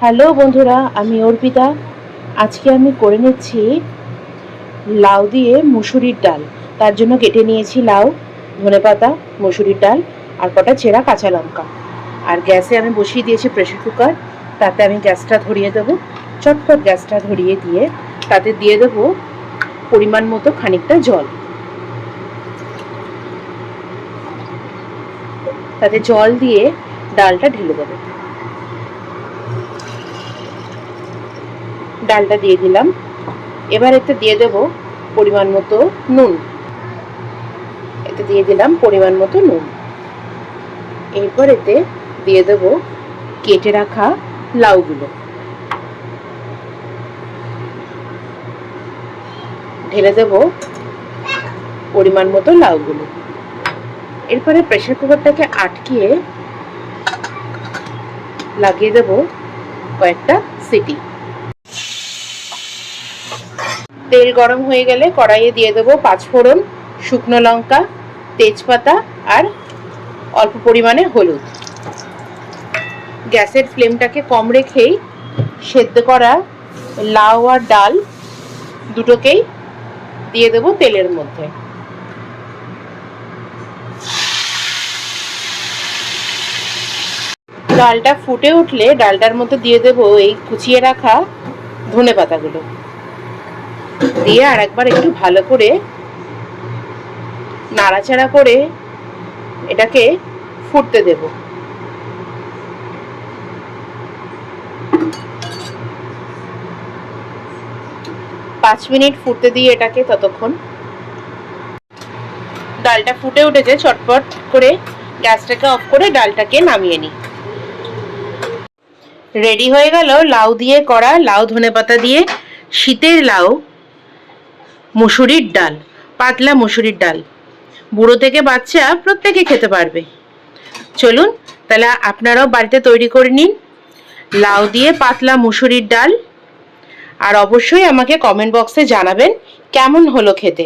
Hello বন্ধুরা, আমি অর্পিতা। আজকে আমি করে নিচ্ছি লাউ দিয়ে মুসুরির ডাল। তার জন্য কেটে নিয়েছি লাউ, ধনেপাতা, মুসুরির ডাল আর কটা চেরা কাঁচা লঙ্কা। আর গ্যাসে আমি বসিয়ে দিয়েছি প্রেসার কুকার। তাতে আমি গ্যাসটা ধরিয়ে দেবো। চটপট গ্যাসটা ধরিয়ে দিয়ে তাতে দিয়ে দেবো পরিমাণ মতো খানিকটা জল। তাতে জল দিয়ে ডালটা ঢেলে দেবো। ডালটা দিয়ে দিলাম। এবার এতে দিয়ে দেবো পরিমাণ মতো নুন। এতে দিয়ে দিলাম পরিমাণ মতো নুন। এরপর এতে দিয়ে দেবো কেটে রাখা লাউগুলো। ঢেলে দেবো পরিমাণ মতো লাউগুলো। এরপরে প্রেসার কুকারটাকে আটকিয়ে লাগিয়ে দেবো কয়েকটা সিটি। তেল গরম হয়ে গেলে কড়াইয়ে দিয়ে দেবো 5 ফোড়ন, শুকনো লঙ্কা, তেজপাতা আর অল্প পরিমাণে হলুদ। গ্যাসের ফ্লেমটাকে কম রেখেই সেদ্ধ করা লাউ আর ডাল দুটোকেই দিয়ে দেবো তেলের মধ্যে। ডালটা ফুটে উঠলে ডালটার মধ্যে দিয়ে দেবো এই কুচিয়ে রাখা ধনেপাতাগুলো। দিয়ে আর একবার একটু ভালো করে নাড়াচাড়া করে এটাকে ফুটতে দেব। পাঁচ মিনিট ফুটতে দিয়ে এটাকে ততক্ষণ। ডালটা ফুটে উঠেছে, চটপট করে গ্যাসটাকে অফ করে ডালটাকে নামিয়ে নিই। রেডি হয়ে গেল লাউ দিয়ে করা লাউ ধনেপাতা দিয়ে শীতের লাউ মুসুরির ডাল, পাতলা মুসুরির ডাল। বুড়ো থেকে বাচ্চা প্রত্যেকে খেতে পারবে। চলুন তাহলে আপনারাও বাড়িতে তৈরি করে নিন লাউ দিয়ে পাতলা মুসুরির ডাল। আর অবশ্যই আমাকে কমেন্ট বক্সে জানাবেন কেমন হলো খেতে।